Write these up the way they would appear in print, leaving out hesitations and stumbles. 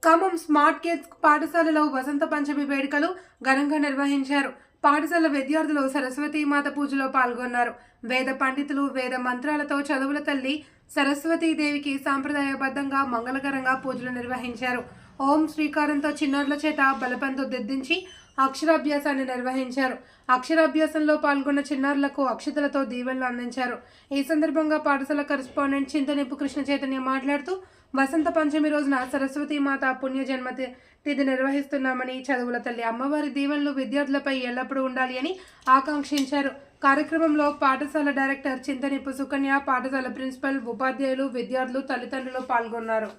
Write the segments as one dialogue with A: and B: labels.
A: Khammam smart kids పాఠశాలలో వసంత పంచమి వేడుకలు ఘనంగా నిర్వహించారు. పాఠశాల విద్యార్థులు సరస్వతీమాత పూజలో పాల్గొన్నారు. వేద పండితులు వేద మంత్రాలతో చదువుల తల్లి సరస్వతీదేవికి సాంప్రదాయబద్ధంగా మంగళకరంగా పూజలు నిర్వహించారు. ఓం శ్రీకారంతో చిన్నారుల చేత బలపంతో దిద్దించి అక్షరాభ్యాసాన్ని నిర్వహించారు. అక్షరాభ్యాసంలో పాల్గొన్న చిన్నారులకు అక్షతలతో దీవెనలు అందించారు. ఈ సందర్భంగా పాఠశాల కరెస్పాండెంట్ చింతనిప్పు కృష్ణ చైతన్య మాట్లాడుతూ వసంత పంచమి రోజున సరస్వతీమాత పుణ్య జన్మతిథి నిర్వహిస్తున్నామని, చదువుల తల్లి అమ్మవారి దీవెనలు విద్యార్థులపై ఎల్లప్పుడూ ఉండాలి అని ఆకాంక్షించారు. కార్యక్రమంలో పాఠశాల డైరెక్టర్ చింతనిప్పు సుకన్య, పాఠశాల ప్రిన్సిపల్, ఉపాధ్యాయులు, విద్యార్థులు, తల్లిదండ్రులు పాల్గొన్నారు.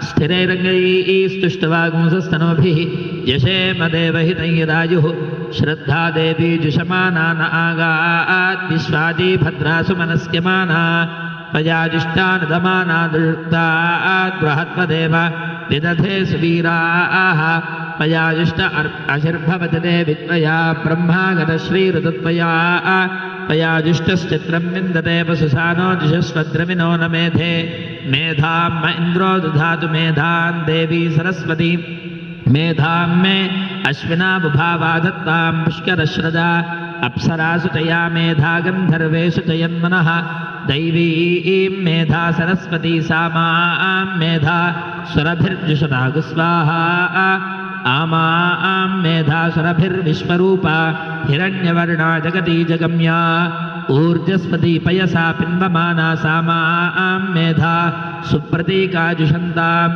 B: स्थिरैरङ्गैस्तुष्टवागुंसस्तनोभिः यशेमदेवहितैरायुः श्रद्धा देवी जुषमाना न आगात् विश्वादी भद्रासु मनस्यमाना पयाजुष्टानुदमाना दुष्टात् बृहत्पदेव विदधे सुवीराः पयाजुष्ट आशिर्भवति ते विद्वया ब्रह्मागतश्रीरुतत्वया पयाजुष्टश्चित्रं विन्दते वसुसानो जुषस्वद्रविनो न मेधे मेधां म इन्द्रो दधातु मेधां देवी सरस्वती मेधां मे अश्विना बुभावा दत्तां पुष्करश्रदा अप्सरासु तया मेधा गन्धर्वेषु च यन्मनः दैवीं मेधा सरस्वती सा मां मेधा सुरभिर्जुषदागु स्वाहा आमां मेधा सुरभिर्विश्वरूपा हिरण्यवर्णा जगती जगम्या ऊर्जस्वती पयसा पिन्वमाना सा मां मेधा सुप्रतीकाजुषन्तां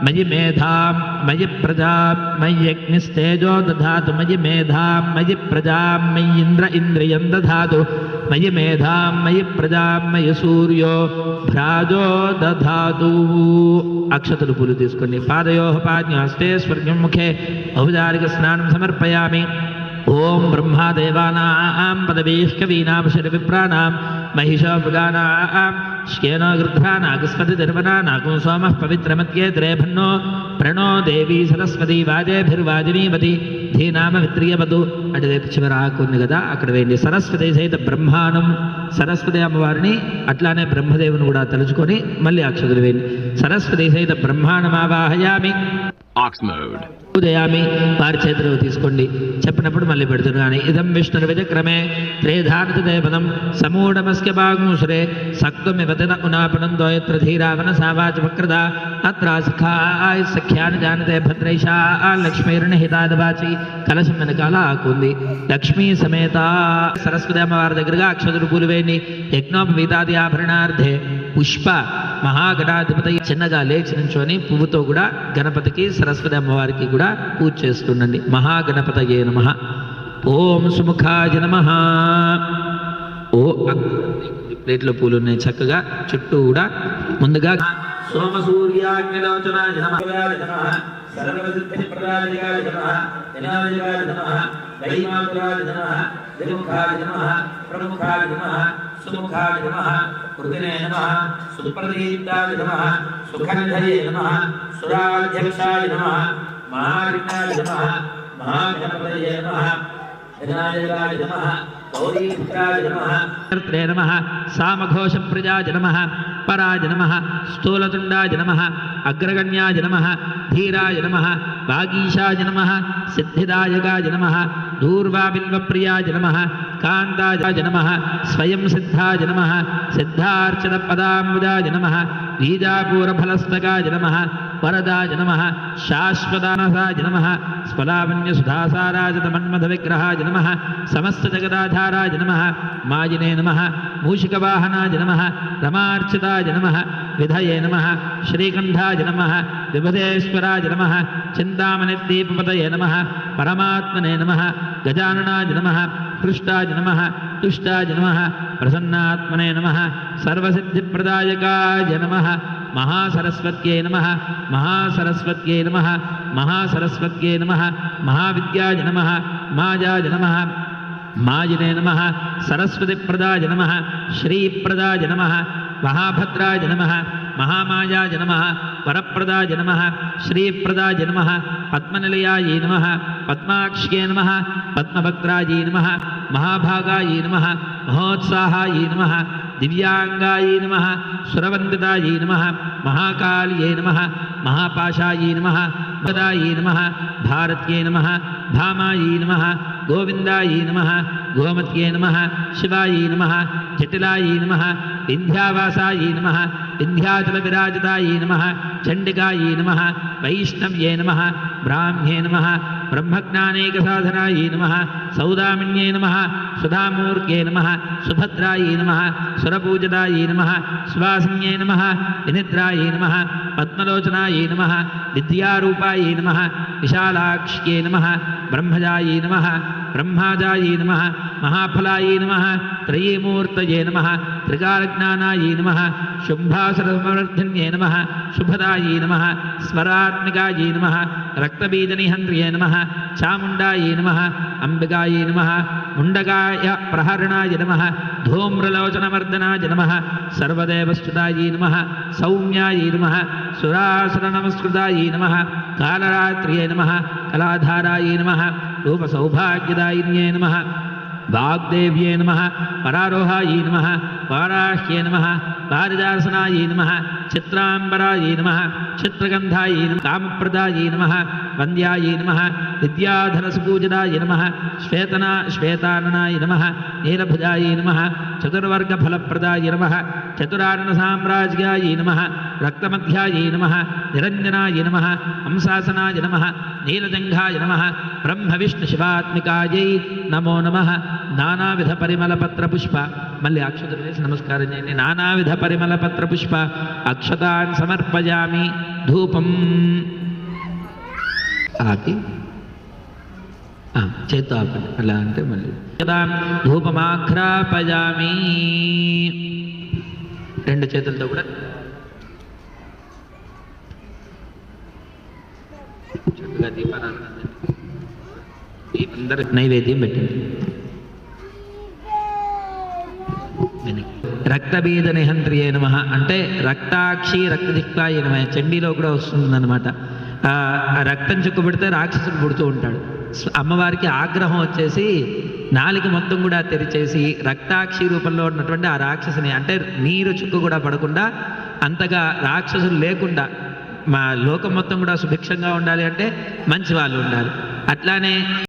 B: मयि मेधां मयि प्रजां मय्यग्निस्तेजो दधातु मयि मेधां मयि प्रजां मय्यिन्द्र इन्द्रियं दधातु मयि मेधां मयि प्रजां मयि सूर्यो भ्राजो दधातु। अक्षतलु पूलु तीसुकोंडि पादयोः पाद्यास्ते स्वर्गं मुखे औपचारिक स्नानं समर्पयामि। ओम ब्रह्मादेवानां पदवीः कवीनां शरविप्राणां महिषो मृगानां श्येनो गृध्रानागस्पतिर्वनानागुं सोमः पवित्रमत्ये द्रेभन्नो प्रणो देवी सरस्वती वाजेभिर्वाजिनीवती धीनाम वित्रियवतु అటువైపు చివర ఆకుంది కదా, అక్కడ వేయండి. సరస్వతి సహిత బ్రహ్మాండం, సరస్వతి అమ్మవారిని అట్లానే బ్రహ్మదేవుని కూడా తలుచుకొని మళ్ళీ అక్షతులు వేయండి. సరస్వతి సహిత బ్రహ్మాండమావాహయామి ఉదయామి. వారి చేతిలో తీసుకోండి, చెప్పినప్పుడు మళ్ళీ పెడుతున్నారు. కానీ ఇదం విష్ణుర్విజక్రమే త్రేధానతదేవనం సమూఢమస్య భాగుశ్రే సక్తుమివతిన ఉనాపనందో యత్ర ధీరావన సావాచవక్రద అత్రాసఖాయ సఖ్యాన్ని జానతే భద్రైషా లక్ష్మీర్నిహితాదవాచి. కలశం వెనకాల ఆకుంది. లక్ష్మీ సమేత సరస్వతి అమ్మవారి దగ్గరగా అక్షతులు పూలు వేయండి. యజ్ఞోపవీతాది ఆభరణార్థే పుష్ప మహాగణాధిపతి చిన్నగా లేచి నుంచొని పువ్వుతో కూడా గణపతికి సరస్వతి అమ్మవారికి కూడా పూజ చేస్తుండండి. మహాగణపతయే నమః. ఓం సుముఖాయ నమః. ఓ ప్లేట్లో పూలు ఉన్నాయి చక్కగా చుట్టూ కూడా. ముందుగా సోమ సూర్యాగ్నిలోచనాయ నమః, సర్వసిద్ధిప్రదాయకాయ నమః, వినాయకాయ నమః, దైవాంతరాయ నమః, దిముఖాయ నమః, ప్రముఖాయ నమః, సుముఖాయ నమః, కృతినే నమః, సుప్రదీప్తాయ నమః, సుఖనిధయే నమః, సురాధ్యక్షాయ నమః, మహావిఘ్నాయ నమః, మహాగణపతయే నమః, వినాయకాయ నమః, గౌరీపుత్రాయ నమః, కర్త్రే నమః, సామఘోషప్రజాయ నమః, పరాయ నమః, స్థూలతుండాయ నమః, అగ్రగణ్యాయ నమః, ధీరాయ నమః, వాగీశాయ నమః, సిద్ధిదాయకాయ నమః, దూర్వాబిల్వప్రియాయ నమః, కాంతాయ నమః, స్వయం సిద్ధాయ నమః, సిద్ధార్చన పదాంబుజాయ నమః, బీజాపూరఫలస్తకాయ నమః, వరదాయ నమః, శాశ్వతానసాయ నమః, స్ఫలావన్యసుధాసారాజత మన్మథ విగ్రహాయ నమః, సమస్త జగదాధారాయ నమః, మాజినే నమః, మూషికవాహనాయ నమః, రమార్చితాయ నమః, విధయే నమః, శ్రీకంఠాయ నమః, విభుధేశ్వరాయ నమః, చింతామణిదీపపతయే నమః, పరమాత్మనే నమః, గజాననాయ నమః, హృష్టాయ నమః, తుష్టాయ నమః, ప్రసన్నాత్మనే నమః, సర్వసిద్ధిప్రదాయకాయ నమః, మహాసరస్వత్యై నమః, మహాసరస్వత్యై నమః, మహాసరస్వత్యై నమః, మహావిద్యాయ నమః, మాయాయ నమః, మాజినే నమః, సరస్వతిప్రదాయ నమః, శ్రీప్రదాయ నమః, మహాభద్రాయ నమః, महामायाय नमः वरप्रदाय नमः श्रीप्रदाय नमः पद्मनिलयाय नमः पद्माक्ष्ये नमः पद्मभक्त्राय नमः महाभागाय नमः महोत्साहाय नमः दिव्यांगाय नमः सुरवंदिताय नमः महाकाल्ये नमः महापाशाय नमः वदाय नमः भारत्ये नमः भामाय नमः गोविंदाय नमः गोमत्ये नमः शिवाय नमः जटिलाय नमः विंध्यावासाय नमः विंध्याचलविराजिताय नमः चंडिकाय नमः वैष्णव्ये नमः ब्राह्म्ये नमः ब्रह्मज्ञानैकसाधनाय नमः सौदामिन्ये नमः सुधामूर्त्ये नमः सुभद्राय नमः सुरपूजिताय नमः सुवासिन्ये नमः विनिद्राय नमः पद्मलोचनाय नमः विद्यारूपाय नमः विशालाक्ष्ये नमः ब्रह्मजाय नमः ब्रह्माजाय नमः महाफलाय नमः त्रयीमूर्तये नमः त्रिकालज्ञानाय नमः शुंभासुरसमवर्धिन्ये नमः शुभदाय नमः स्वरात्मिकाय नमः रक्तबीजनिहन्त्र्ये नमः चामुण्डाय नमः अंबिकाय नमः मुण्डकाय प्रहरणाय नमः धूम्रलोचनमर्दनाय नमः सर्वदेवस्तुताय नमः सौम्याय नमः सुरासुरनमस्कृताय नमः कालरात्र्ये नमः कलाधाराय नमः रूपसौभाग्यदायिन्ये नमः वाग्देव्ये नमः परारोहाय नमः वाराह्ये नमः पारिजासनाय नमः चित्रांबराय नमः चित्रगंधाय नमः कामप्रदाय नमः वन्द्याय नमः विद्याधरसुपूजिताय नमः श्वेताननाय नमः नीलभुजाय नमः चतुर्वर्गफलप्रदाय नमः चतुरार्णसाम्राज्याय नमः रक्तमध्याय नमः निरञ्जनाय नमः हंसासनाय नमः नीलजङ्घाय नमः ब्रह्मविष्णुशिवात्मिकायै नमो नमः नानाविधपरिमलपत्रपुष्प मल्లి అక్షతలు వేసి నమస్కారం చేయండి నానావిధపరిమళపత్రపుష్ప అక్షతాన్ సమర్పయామి ధూపం ఆపి చేత్తో ఆపండి అలా అంటే మళ్ళీ ధూపమాఘ్రాపయామి రెండు చేతులతో కూడా చక్కగా దీపారాధన అందరూ నైవేద్యం పెట్టండి రక్తబీజ నిహంత్రియే నమః అంటే రక్తాక్షి రక్తదిక్తాయ నమః చండీలో కూడా వస్తుందన్నమాట. రక్తం చుక్కబడితే రాక్షసుడు పుడుతూ ఉంటాడు. అమ్మవారికి ఆగ్రహం వచ్చేసి నాలుక మొత్తం కూడా తెరిచేసి రక్తాక్షి రూపంలో ఉన్నటువంటి ఆ రాక్షసుని అంటే నీరు చుక్కు కూడా పడకుండా అంతగా రాక్షసులు లేకుండా మా లోకం మొత్తం కూడా సుభిక్షంగా ఉండాలి అంటే మంచి వాళ్ళు ఉండాలి. అట్లానే